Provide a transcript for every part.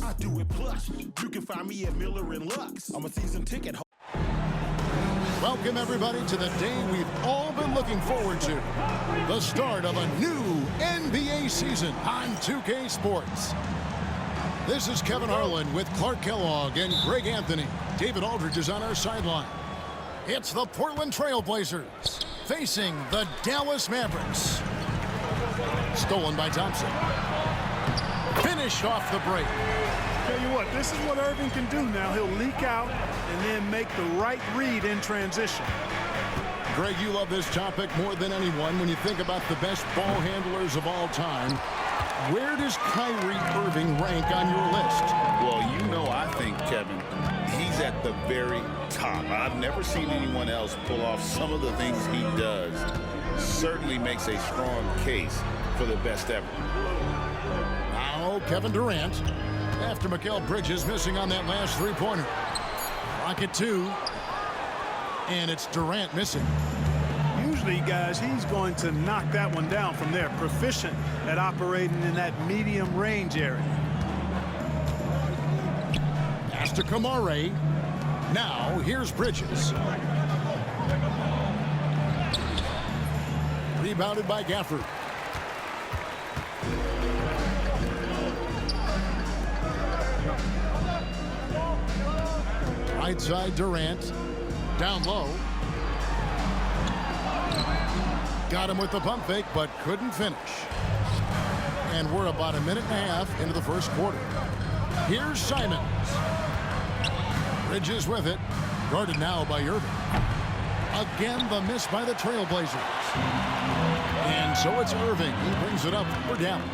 I do it plush. You can find me at Miller and Lux. I'm a season ticket holder. Welcome, everybody, to the day we've all been looking forward to. The start of a new NBA season on 2K Sports. This is Kevin Harlan with Clark Kellogg and Greg Anthony. David Aldridge is on our sideline. It's the Portland Trail Blazers facing the Dallas Mavericks. Stolen by Thompson. Finished off the break. Tell you what, this is what Irving can do now. He'll leak out and then make the right read in transition. Greg, you love this topic more than anyone. When you think about the best ball handlers of all time, where does Kyrie Irving rank on your list? Well, you know, I think, Kevin, he's at the very top. I've never seen anyone else pull off some of the things he does. Certainly makes a strong case for the best ever. Now, Kevin Durant, after Mikal Bridges missing on that last three-pointer. Rocket 2, and it's Durant missing. Usually, guys, he's going to knock that one down from there. Proficient at operating in that medium range area. Pass to Kamare. Now, here's Bridges. Rebounded by Gafford. Right side, Durant. Down low. Got him with the pump fake, but couldn't finish. And we're about a minute and a half into the first quarter. Here's Simons. Bridges with it. Guarded now by Irving. Again, the miss by the Trailblazers. And so it's Irving. He brings it up for Dallas.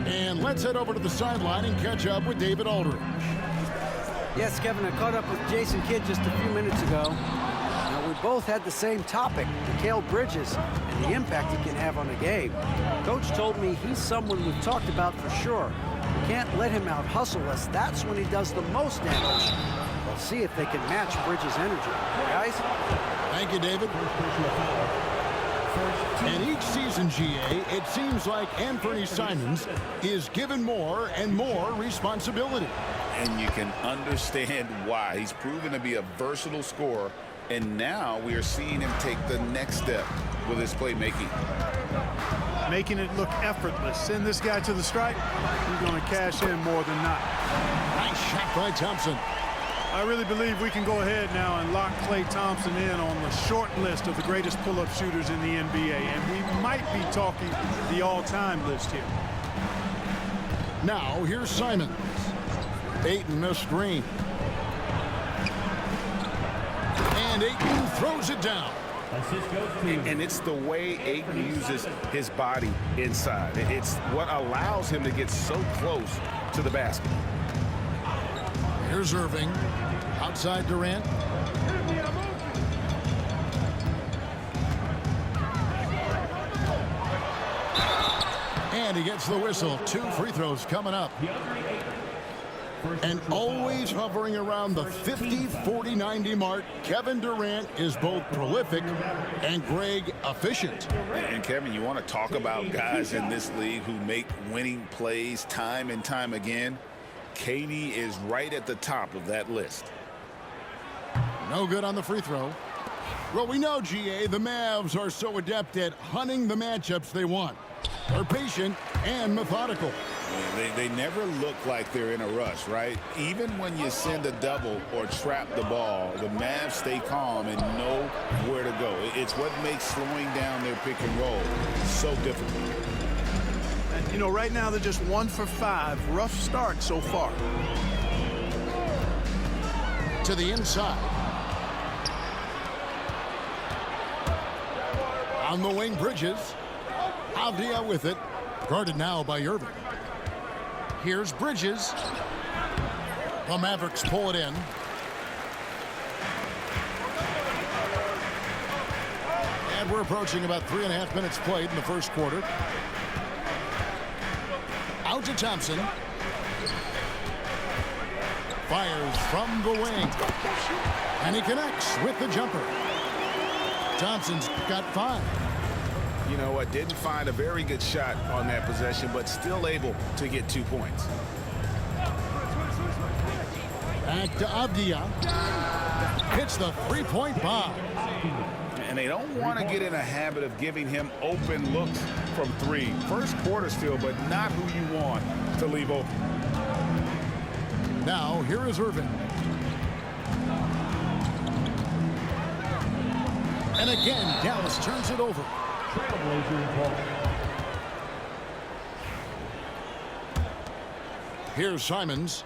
And let's head over to the sideline and catch up with David Aldridge. Yes, Kevin, I caught up with Jason Kidd just a few minutes ago. Now, we both had the same topic, Mikal Bridges, and the impact he can have on a game. Coach told me he's someone we've talked about for sure. We can't let him out-hustle us. That's when he does the most damage. We'll see if they can match Bridges' energy. Guys? Thank you, David. And each season, GA, it seems like Anthony Simons is given more and more responsibility. And you can understand why. He's proven to be a versatile scorer, and now we are seeing him take the next step with his playmaking. Making it look effortless. Send this guy to the stripe. He's going to cash in more than not. Nice shot by Thompson. I really believe we can go ahead now and lock Klay Thompson in on the short list of the greatest pull-up shooters in the NBA, and we might be talking the all-time list here. Now, here's Simons. Ayton a screen. And Ayton throws it down. And it's the way Ayton uses his body inside. It's what allows him to get so close to the basket. Here's Irving. Outside Durant. And he gets the whistle. 2 free throws coming up. And always hovering around the 50, 40, 90 mark, Kevin Durant is both prolific and Greg efficient. And Kevin, you want to talk about guys in this league who make winning plays time and time again? KD is right at the top of that list. No good on the free throw. Well, we know, GA, the Mavs are so adept at hunting the matchups they want. They're patient and methodical. They never look like they're in a rush, right? Even when you send a double or trap the ball, the Mavs stay calm and know where to go. It's what makes slowing down their pick and roll so difficult. And, you know, right now they're just 1 for 5. Rough start so far. To the inside. On the wing, Bridges. Avdia with it. Guarded now by Irving. Here's Bridges. The Mavericks pull it in. And we're approaching about 3.5 minutes played in the first quarter. Out to Thompson. Fires from the wing. And he connects with the jumper. Thompson's got 5. You know what, didn't find a very good shot on that possession, but still able to get 2 points. Back to Avdia. Hits the three-point bomb. And they don't want to get in a habit of giving him open looks from three. First quarter still, but not who you want to leave open. Now, here is Irving. And again, Dallas turns it over. Here's Simons.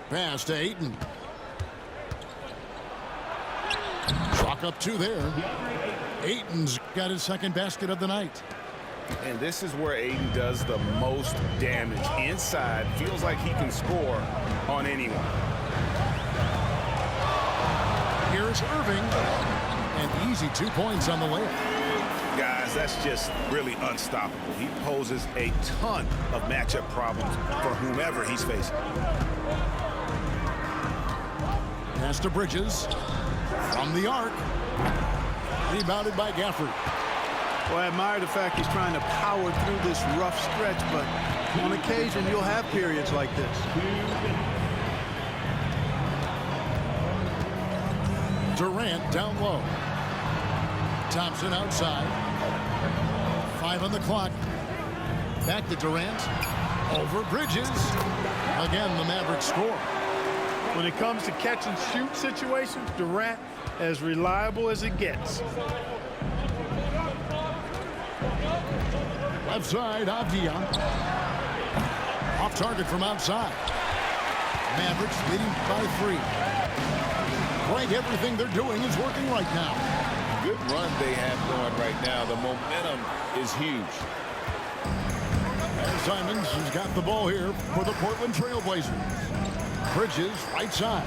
Pass to Ayton. Chalk up two there. Ayton's got his second basket of the night. And this is where Ayton does the most damage. Inside, feels like he can score on anyone. Here's Irving. And easy 2 points on the layup. Guys, that's just really unstoppable. He poses a ton of matchup problems for whomever he's facing. Pass to Bridges. From the arc. Rebounded by Gafford. Well, I admire the fact he's trying to power through this rough stretch, but on occasion you'll have periods like this. Durant down low. Thompson outside. 5 on the clock. Back to Durant. Over Bridges. Again, the Mavericks score. When it comes to catch and shoot situations, Durant as reliable as it gets. Left side, Avdia. Off target from outside. Mavericks leading by 3. Greg, everything they're doing is working right now. Good run they have going right now. The momentum is huge. And Simons has got the ball here for the Portland Trail Blazers. Bridges, right side.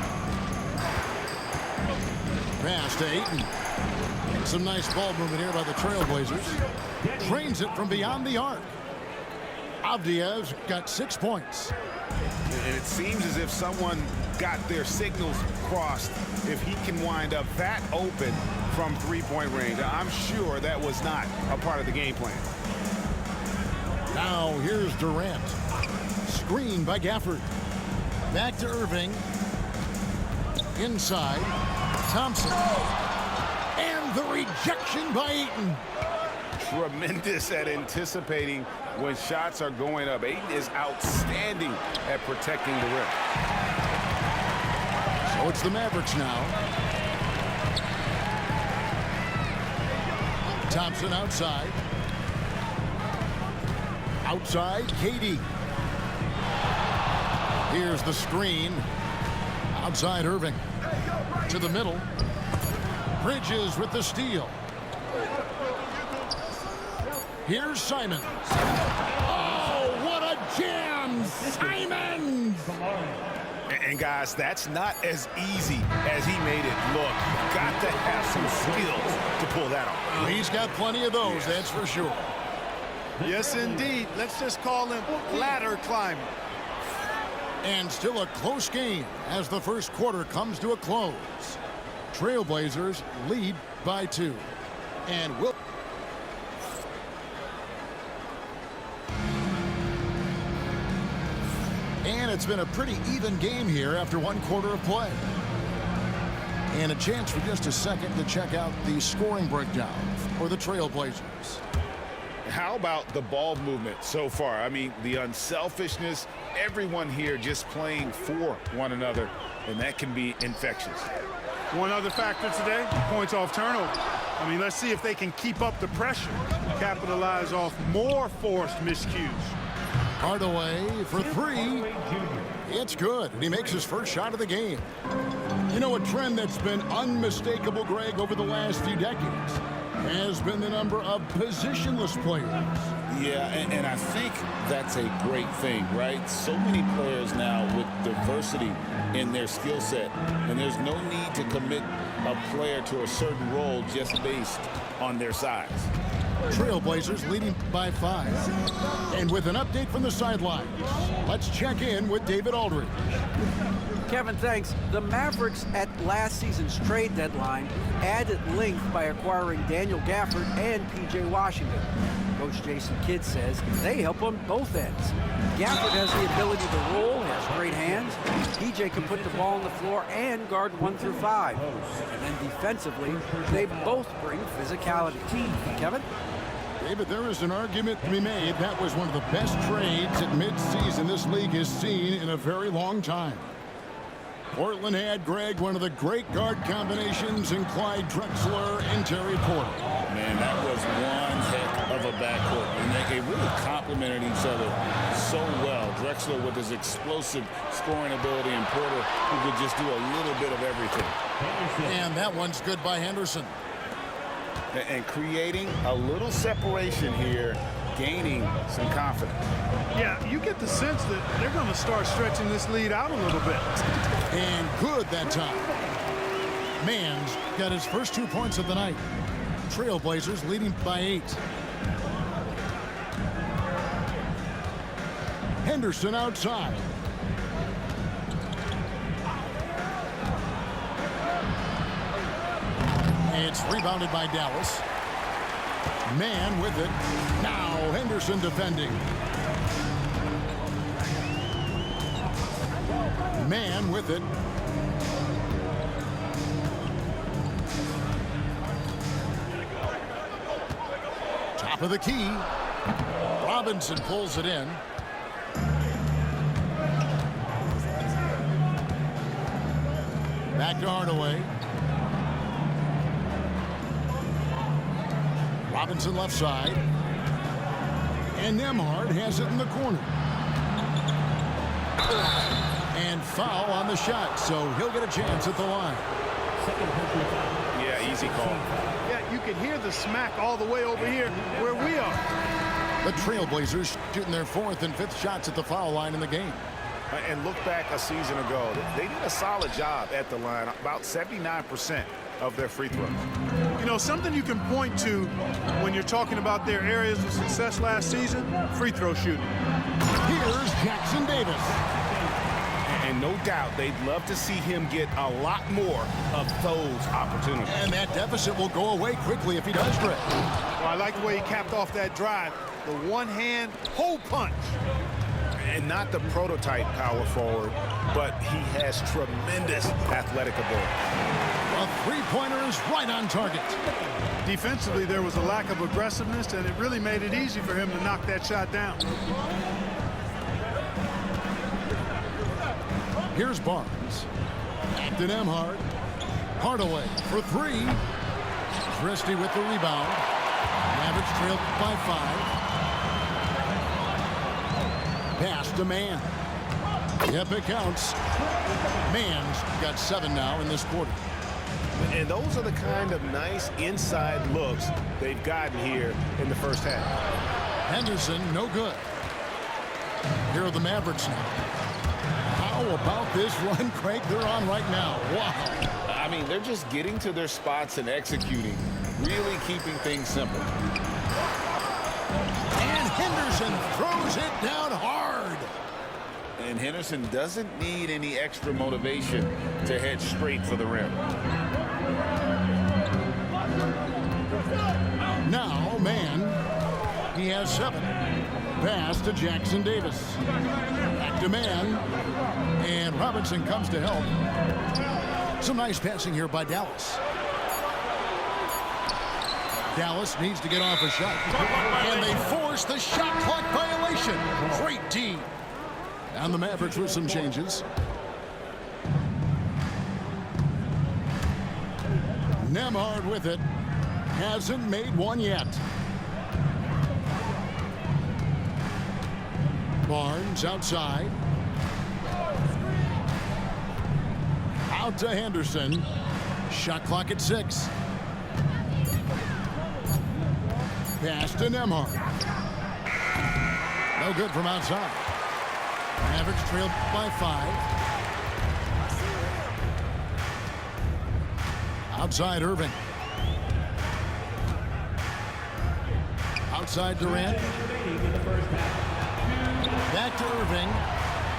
Pass to Ayton. Some nice ball movement here by the Trailblazers. Trains it from beyond the arc. Avdia's got 6 points. And it seems as if someone got their signals crossed if he can wind up that open from three-point range. I'm sure that was not a part of the game plan. Now here's Durant. Screen by Gafford. Back to Irving. Inside. Thompson. And the rejection by Ayton. Tremendous at anticipating when shots are going up. Ayton is outstanding at protecting the rim. So it's the Mavericks now. Thompson outside. Outside, KD. Here's the screen. Outside Irving. To the middle. Bridges with the steal. Here's Simons. Oh, what a jam! Simons! And guys, that's not as easy as he made it look. Got to have some skills to pull that off. Well, he's got plenty of those, that's for sure. Yes, indeed. Let's just call him ladder climber. And still a close game as the first quarter comes to a close. Trailblazers lead by 2. And will. And it's been a pretty even game here after 1 quarter of play. And a chance for just a second to check out the scoring breakdown for the Trailblazers. How about the ball movement so far? I mean, the unselfishness, everyone here just playing for one another, and that can be infectious. One other factor today, points off turnover. I mean, let's see if they can keep up the pressure, capitalize off more forced miscues. Hardaway for 3. It's good, and he makes his first shot of the game. You know, a trend that's been unmistakable, Greg, over the last few decades has been the number of positionless players. Yeah, and I think that's a great thing, right? So many players now with diversity in their skill set, and there's no need to commit a player to a certain role just based on their size. Trailblazers leading by 5. And with an update from the sidelines, let's check in with David Aldridge. Kevin, thanks. The Mavericks at last season's trade deadline added length by acquiring Daniel Gafford and P.J. Washington. Coach Jason Kidd says they help on both ends. Gafford has the ability to roll, has great hands. PJ can put the ball on the floor and guard 1 through 5. And then defensively, they both bring physicality. Kevin? David, there is an argument to be made. That was one of the best trades at midseason this league has seen in a very long time. Portland had, Greg, one of the great guard combinations in Clyde Drexler and Terry Porter. Man, that was one heck of a backcourt. And they really complemented each other so well. Drexler with his explosive scoring ability and Porter who could just do a little bit of everything. And that one's good by Henderson. And creating a little separation here, gaining some confidence. Yeah, you get the sense that they're going to start stretching this lead out a little bit. And good that time. Mann's got his first 2 points of the night. Trailblazers leading by 8. Henderson outside. It's rebounded by Dallas. Mann with it. Now Henderson defending. Mann with it. Top of the key. Robinson pulls it in. Back to Hardaway. Robinson left side. And Nembhard has it in the corner. And foul on the shot, so he'll get a chance at the line. Yeah, easy call. Yeah, you can hear the smack all the way over here where we are. The Trailblazers shooting their 4th and 5th shots at the foul line in the game. And look back a season ago, they did a solid job at the line, about 79% of their free throws. You know, something you can point to when you're talking about their areas of success last season, free throw shooting. Here's Jackson Davis. And no doubt they'd love to see him get a lot more of those opportunities. And that deficit will go away quickly if he does drift. Well, I like the way he capped off that drive. The one-hand hole punch. And not the prototype power forward, but he has tremendous athletic ability. A three-pointer is right on target. Defensively, there was a lack of aggressiveness, and it really made it easy for him to knock that shot down. Here's Barnes. Back to Nembhard. Hardaway for 3. Christie with the rebound. Mavericks trailed by 5. Pass to Mann. Yep, it counts. Mann's got 7 now in this quarter. And those are the kind of nice inside looks they've gotten here in the first half. Henderson, no good. Here are the Mavericks now. How about this run, Craig, they're on right now? Wow. I mean, they're just getting to their spots and executing, really keeping things simple. And Henderson throws it down hard. And Henderson doesn't need any extra motivation to head straight for the rim. Now, Mann, he has 7. Pass to Jackson Davis. Back to Mann. And Robinson comes to help. Some nice passing here by Dallas. Dallas needs to get off a shot. And they force the shot clock violation. Great D. And the Mavericks with some changes. Nembhard with it. Hasn't made one yet. Barnes outside. Out to Henderson. Shot clock at 6. Pass to Nembhard. No good from outside. Mavericks trailed by 5. Outside Irving. Outside Durant. Back to Irving.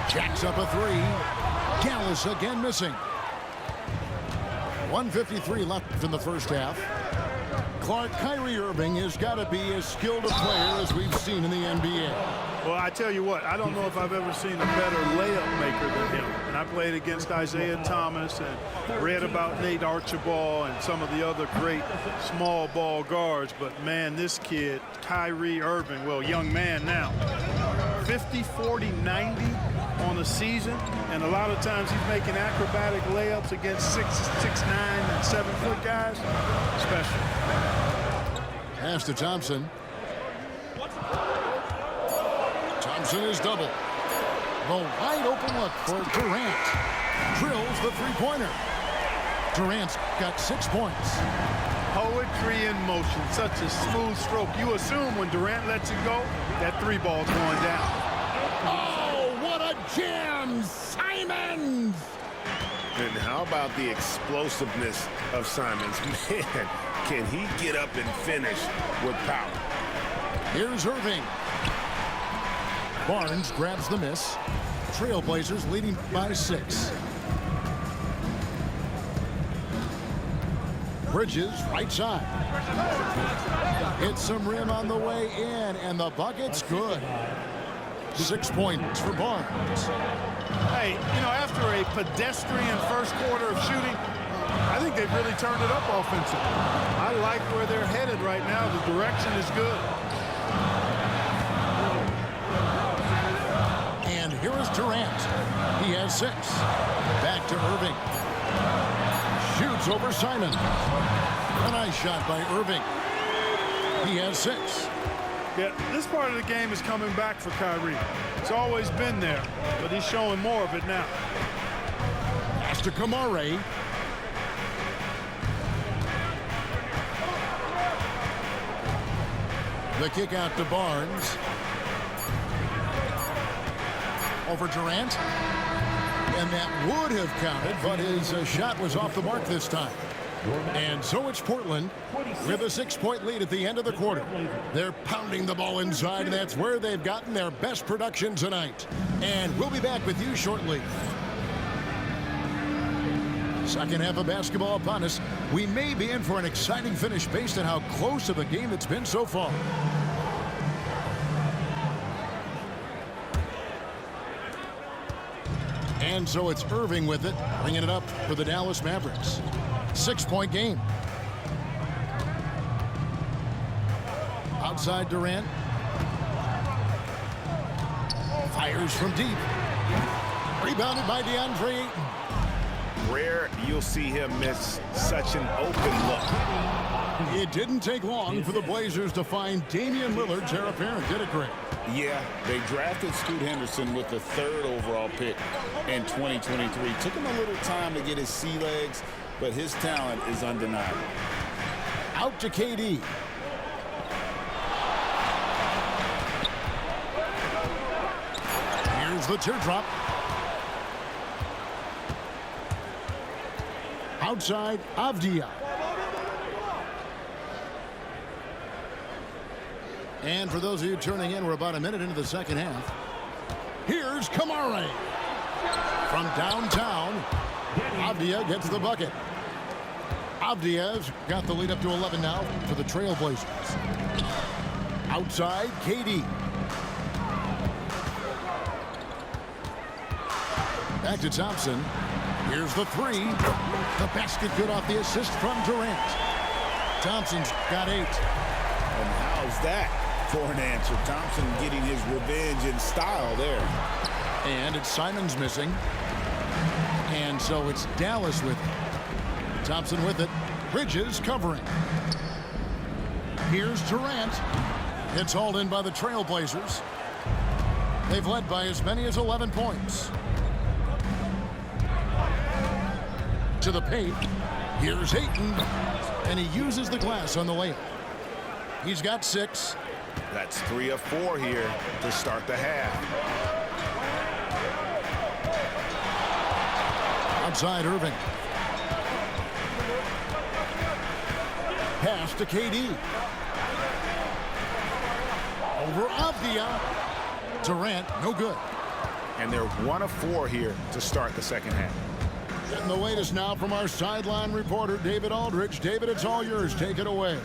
Jacks up a 3. Dallas again missing. 1:53 left in the first half. Clark, Kyrie Irving has got to be as skilled a player as we've seen in the NBA. Well, I tell you what, I don't know if I've ever seen a better layup maker than him. And I played against Isaiah Thomas and read about Nate Archibald and some of the other great small ball guards. But, man, this kid, Kyrie Irving, well, young man now, 50, 40, 90 on the season. And a lot of times he's making acrobatic layups against 6'9", and 7-foot guys. Special. Pass to Thompson. Thompson is double. The wide open look for Durant. Drills the three-pointer. Durant's got 6 points. Poetry in motion. Such a smooth stroke. You assume when Durant lets it go, that three ball's going down. Oh, what a jam! Simons! And how about the explosiveness of Simons? Man, can he get up and finish with power? Here's Irving. Barnes grabs the miss. Trailblazers leading by 6. Bridges, right side. Hits some rim on the way in, and the bucket's good. 6 points for Barnes. Hey, you know, after a pedestrian first quarter of shooting, I think they've really turned it up offensively. I like where they're headed right now. The direction is good. And here is Durant. He has 6. Back to Irving. Shoots over Simon. A nice shot by Irving. He has 6. Yeah, this part of the game is coming back for Kyrie. It's always been there, but he's showing more of it now. Pass to Kamare. The kick out to Barnes. Over Durant. And that would have counted, but his shot was off the mark this time. And so it's Portland with a 6-point lead at the end of the quarter. They're pounding the ball inside, and that's where they've gotten their best production tonight. And we'll be back with you shortly. Second half of basketball upon us. We may be in for an exciting finish based on how close of a game it's been so far. And so it's Irving with it, bringing it up for the Dallas Mavericks. 6-point game. Outside Durant. Fires from deep. Rebounded by DeAndre Ayton. Rare you'll see him miss such an open look. It didn't take long for the Blazers to find Damian Lillard's heir apparent, did it, Greg? Yeah, they drafted Scoot Henderson with the 3rd overall pick in 2023. Took him a little time to get his sea legs, but his talent is undeniable. Out to KD. Here's the teardrop. Outside, Avdia. And for those of you turning in, we're about a minute into the second half. Here's Kamare. From downtown, Avdia gets the bucket. Avdia's got the lead up to 11 now for the Trailblazers. Outside, KD. Back to Thompson. Here's the 3. The basket good off the assist from Durant. Thompson's got 8. And how's that for an answer? Thompson getting his revenge in style there. And it's Simons missing. And so it's Dallas with it. Thompson with it. Bridges covering. Here's Durant. It's hauled in by the Trailblazers. They've led by as many as 11 points. To the paint. Here's Ayton. And he uses the glass on the layup. He's got 6. That's 3 of 4 here to start the half. Outside Irving. Pass to KD. Over Avdia. Durant, no good. And they're 1 of 4 here to start the second half. And the latest now from our sideline reporter, David Aldridge. David, it's all yours. Take it away.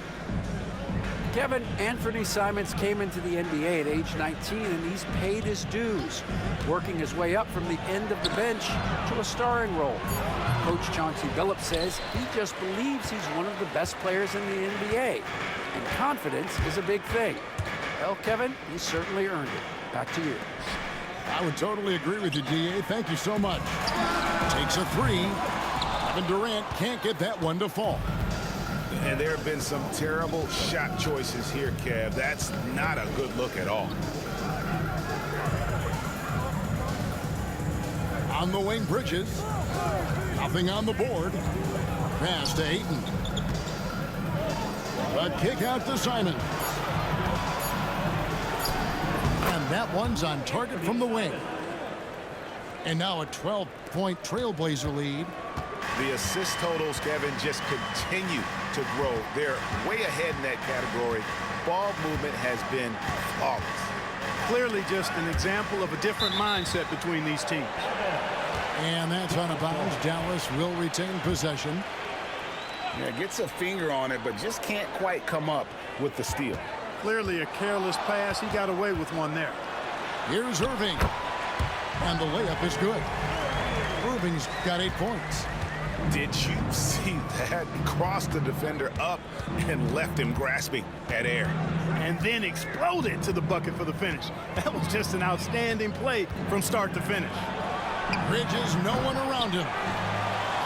Kevin, Anthony Simons came into the NBA at age 19, and he's paid his dues, working his way up from the end of the bench to a starring role. Coach Chauncey Billups says he just believes he's one of the best players in the NBA, and confidence is a big thing. Well, Kevin, he certainly earned it. Back to you. I would totally agree with you, DA. Thank you so much. Takes a three. Kevin Durant can't get that one to fall. And there have been some terrible shot choices here, Kev. That's not a good look at all. On the wing, Bridges. Nothing on the board. Pass to Ayton. A kick out to Simons. And that one's on target from the wing. And now a 12-point Trailblazer lead. The assist totals, Kevin, just continue to grow. They're way ahead in that category. Ball movement has been flawless. Clearly just an example of a different mindset between these teams. And that's on a bounce. Dallas will retain possession. Yeah, gets a finger on it, but just can't quite come up with the steal. Clearly a careless pass. He got away with one there. Here's Irving. And the layup is good. Irving's got 8 points. Did you see that? Crossed the defender up and left him grasping at air. And then exploded to the bucket for the finish. That was just an outstanding play from start to finish. Bridges, no one around him.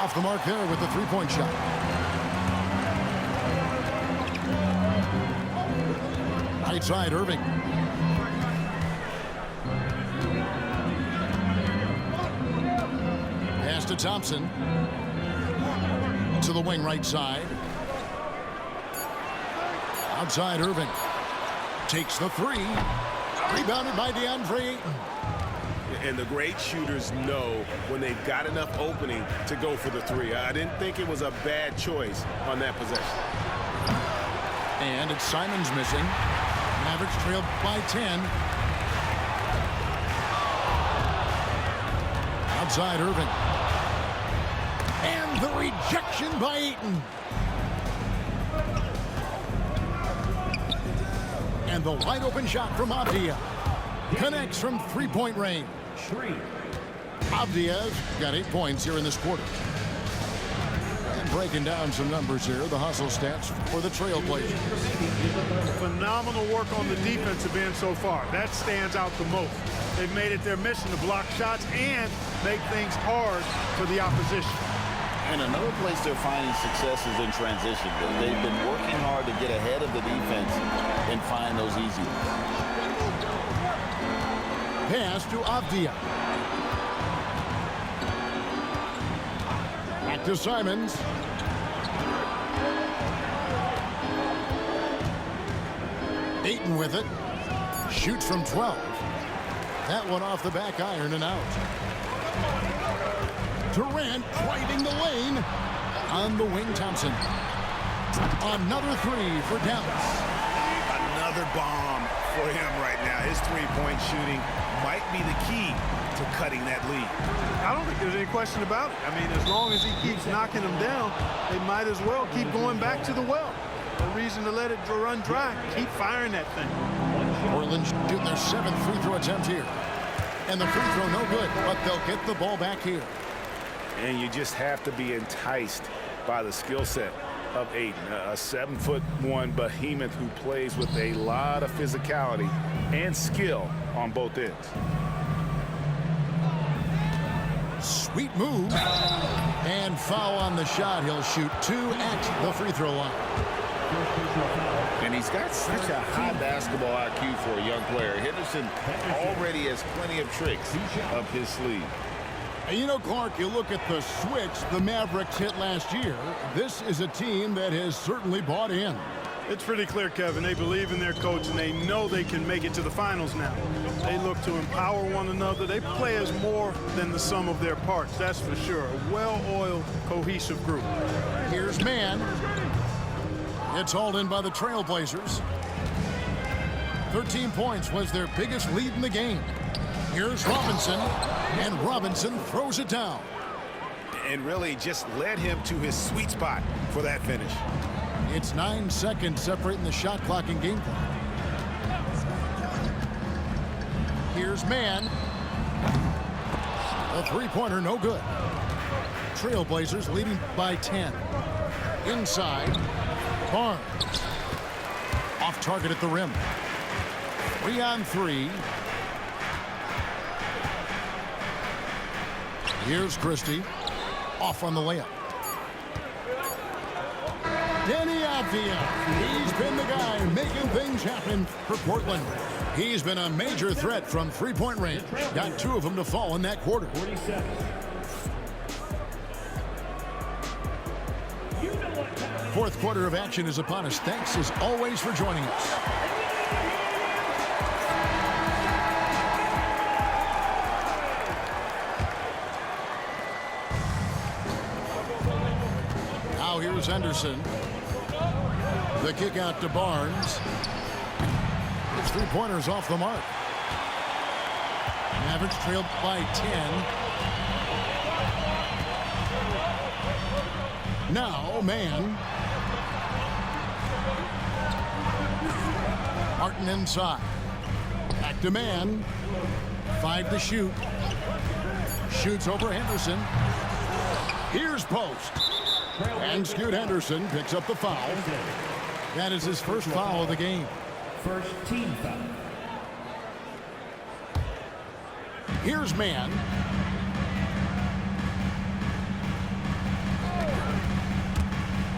Off the mark there with the three-point shot. Right side, Irving. Pass to Thompson. To the wing right side. Outside, Irving. Takes the three. Rebounded by DeAndre Ayton. And the great shooters know when they've got enough opening to go for the three. I didn't think it was a bad choice on that possession. And it's Simons missing. Mavericks trailed by 10. Outside, Irving. And the rejection by Ayton. And the wide open shot from Avdia. Connects from three-point range. Avdia's got 8 points here in this quarter. And breaking down some numbers here, the hustle stats for the Trailblazers. Phenomenal work on the defensive end so far. That stands out the most. They've made it their mission to block shots and make things hard for the opposition. And another place they're finding success is in transition. They've been working hard to get ahead of the defense and find those easy ones. Pass to Avdia. Back to Simons. Ayton with it. Shoots from 12. That one off the back iron and out. Durant driving the lane. On the wing, Thompson. Another three for Dallas. Another bomb for him right now. His three-point shooting might be the key to cutting that lead. I don't think there's any question about it. I mean, as long as he keeps knocking them down, they might as well keep going back to the well. No reason to let it run dry. Keep firing that thing. Portland shooting their 7th free throw attempt here. And the free throw no good, but they'll get the ball back here. And you just have to be enticed by the skill set of Ayton, a 7'1" behemoth who plays with a lot of physicality and skill on both ends. Sweet move. And foul on the shot. He'll shoot 2 at the free throw line. And he's got such a high basketball IQ for a young player. Henderson already has plenty of tricks up his sleeve. And you know, Clark, you look at the switch the Mavericks hit last year. This is a team that has certainly bought in. It's pretty clear, Kevin. They believe in their coach, and they know they can make it to the finals now. They look to empower one another. They play as more than the sum of their parts, that's for sure. A well-oiled, cohesive group. Here's Mann. It's hauled in by the Trailblazers. 13 points was their biggest lead in the game. Here's Robinson, and Robinson throws it down. And really just led him to his sweet spot for that finish. It's 9 seconds separating the shot clock and game clock. Here's man. A three-pointer, no good. Trailblazers leading by 10. Inside, Barnes. Off target at the rim. 3-on-3. Here's Christie. Off on the layup. Danny Avdia. He's been the guy making things happen for Portland. He's been a major threat from three-point range. Got 2 of them to fall in that quarter. 47. Fourth quarter of action is upon us. Thanks as always for joining us. Now here's Henderson. The kick out to Barnes. His three-pointer's off the mark. Mavericks trailed by 10. Now, man. Martin inside. Back to man. 5 to shoot. Shoots over Henderson. Here's Post. And Scoot Henderson picks up the foul. That is his first foul of the game. First team foul. Here's man.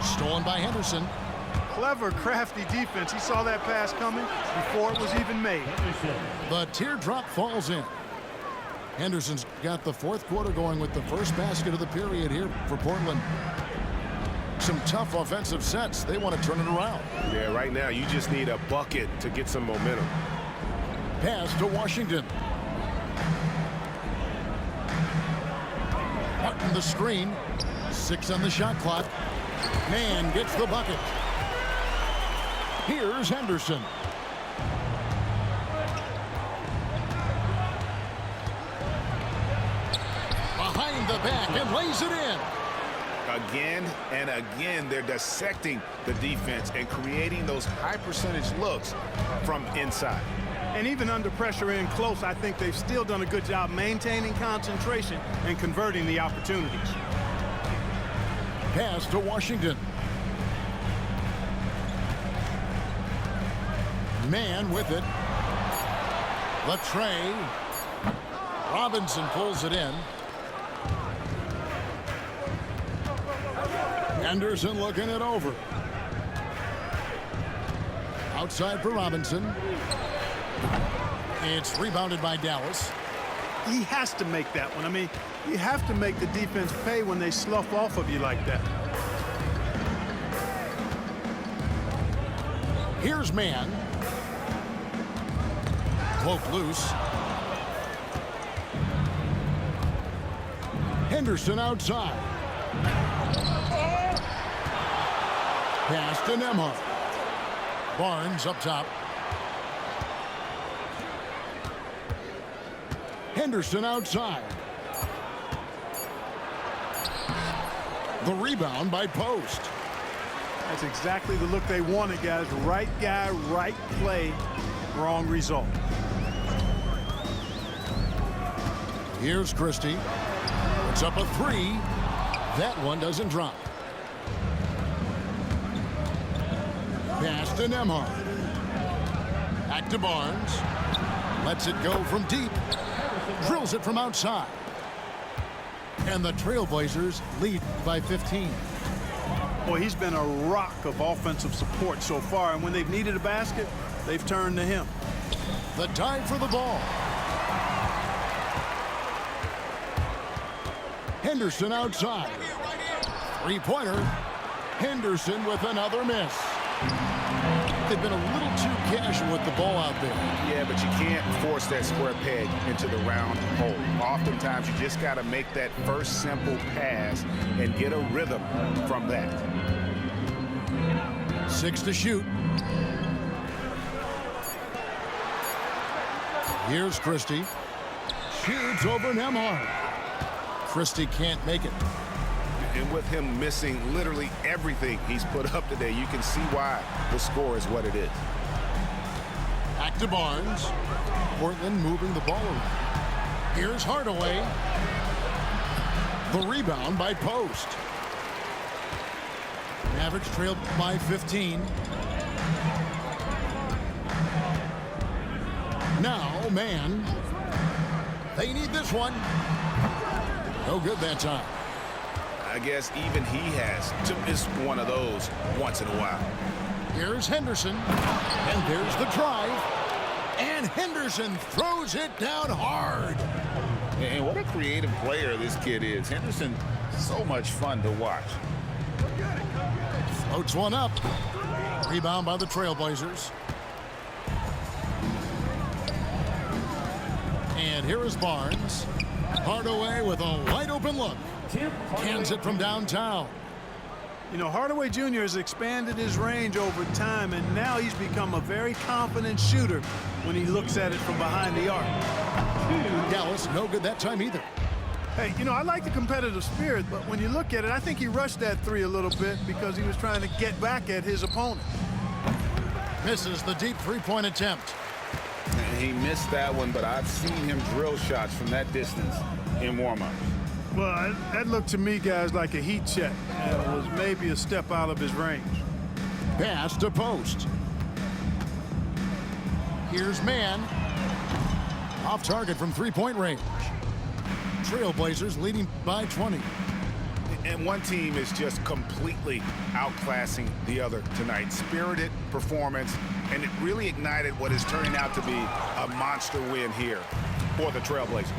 Stolen by Henderson. Clever, crafty defense. He saw that pass coming before it was even made. The teardrop falls in. Henderson's got the fourth quarter going with the first basket of the period here for Portland. Some tough offensive sets. They want to turn it around. Yeah, right now you just need a bucket to get some momentum. Pass to Washington. Martin the screen. 6 on the shot clock. Man gets the bucket. Here's Henderson. Behind the back and lays it in. Again and again, they're dissecting the defense and creating those high percentage looks from inside. And even under pressure in close, I think they've still done a good job maintaining concentration and converting the opportunities. Pass to Washington. Man with it. Latray. Robinson pulls it in. Anderson looking it over. Outside for Robinson. It's rebounded by Dallas. He has to make that one. I mean, you have to make the defense pay when they slough off of you like that. Here's man. Cloak loose. Henderson outside. Pass to Nembhard. Barnes up top. Henderson outside. The rebound by Post. That's exactly the look they wanted, guys. Right guy, right play, wrong result. Here's Christie. It's up a 3. That one doesn't drop. Pass to Nembhard. Back to Barnes. Lets it go from deep. Drills it from outside. And the Trailblazers lead by 15. Boy, he's been a rock of offensive support so far, and when they've needed a basket, they've turned to him. The dive for the ball. Henderson outside. Three-pointer. Henderson with another miss. They've been a little too casual with the ball out there. Yeah, but you can't force that square peg into the round hole. Oftentimes, you just got to make that first simple pass and get a rhythm from that. 6 to shoot. Here's Christie. Shoots over Nembhard. Christie can't make it. And with him missing literally everything he's put up today, you can see why the score is what it is. Back to Barnes. Portland moving the ball around. Here's Hardaway. The rebound by Post. Mavericks trailed by 15. Now, man. They need this one. No good that time. I guess even he has to miss one of those once in a while. Here's Henderson. And there's the drive. And Henderson throws it down hard. And what a creative player this kid is. Henderson, so much fun to watch. Floats one up. Rebound by the Trailblazers. And here is Barnes. Hardaway with a wide open look. Cans it from downtown. You know, Hardaway Jr. has expanded his range over time, and now he's become a very confident shooter when he looks at it from behind the arc. Dallas, no good that time either. Hey, you know, I like the competitive spirit, but when you look at it, I think he rushed that three a little bit because he was trying to get back at his opponent. Misses the deep three-point attempt. And he missed that one, but I've seen him drill shots from that distance in warm-ups. Well, that looked to me, guys, like a heat check, and it was maybe a step out of his range. Pass to Post. Here's Mann. Off target from three-point range. Trailblazers leading by 20. And one team is just completely outclassing the other tonight. Spirited performance, and it really ignited what is turning out to be a monster win here for the Trailblazers.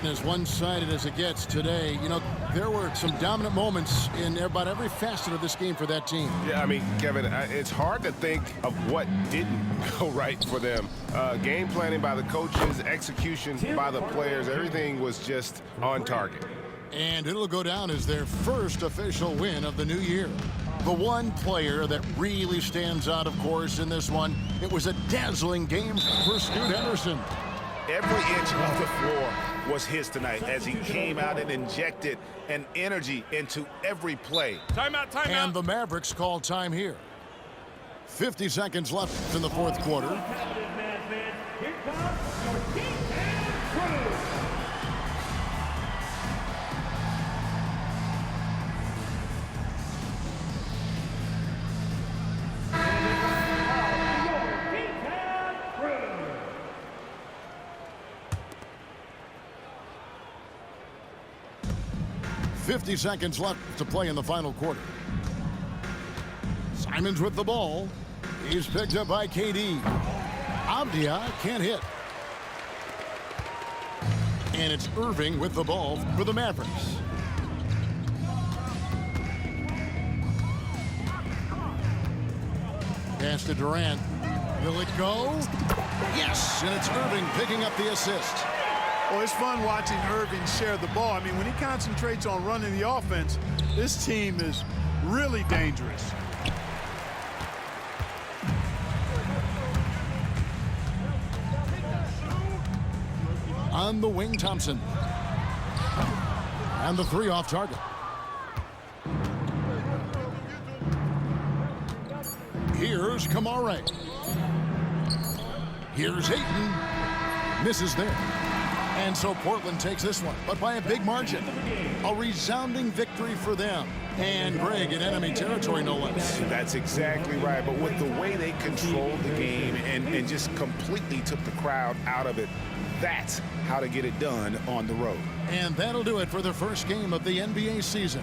As one-sided as it gets today, you know, there were some dominant moments in about every facet of this game for that team. Yeah, I mean, Kevin, it's hard to think of what didn't go right for them. Game planning by the coaches, execution by the players, everything was just on target. And it'll go down as their first official win of the new year. The one player that really stands out, of course, in this one, it was a dazzling game for Scoot Henderson. Every inch of the floor was his tonight as he came out and injected an energy into every play. Timeout. And the Mavericks call time here. 50 seconds left in the fourth quarter. Here comes your defense crew. 50 seconds left to play in the final quarter. Simons with the ball. He's picked up by KD. Avdia can't hit. And it's Irving with the ball for the Mavericks. Pass to Durant. Will it go? Yes, and it's Irving picking up the assist. Well, it's fun watching Irving share the ball. I mean, when he concentrates on running the offense, this team is really dangerous. On the wing, Thompson. And the three off target. Here's Kamare. Here's Ayton. Misses there. And so Portland takes this one, but by a big margin. A resounding victory for them. And Greg in enemy territory, no less. That's exactly right. But with the way they controlled the game and just completely took the crowd out of it, that's how to get it done on the road. And that'll do it for the first game of the NBA season.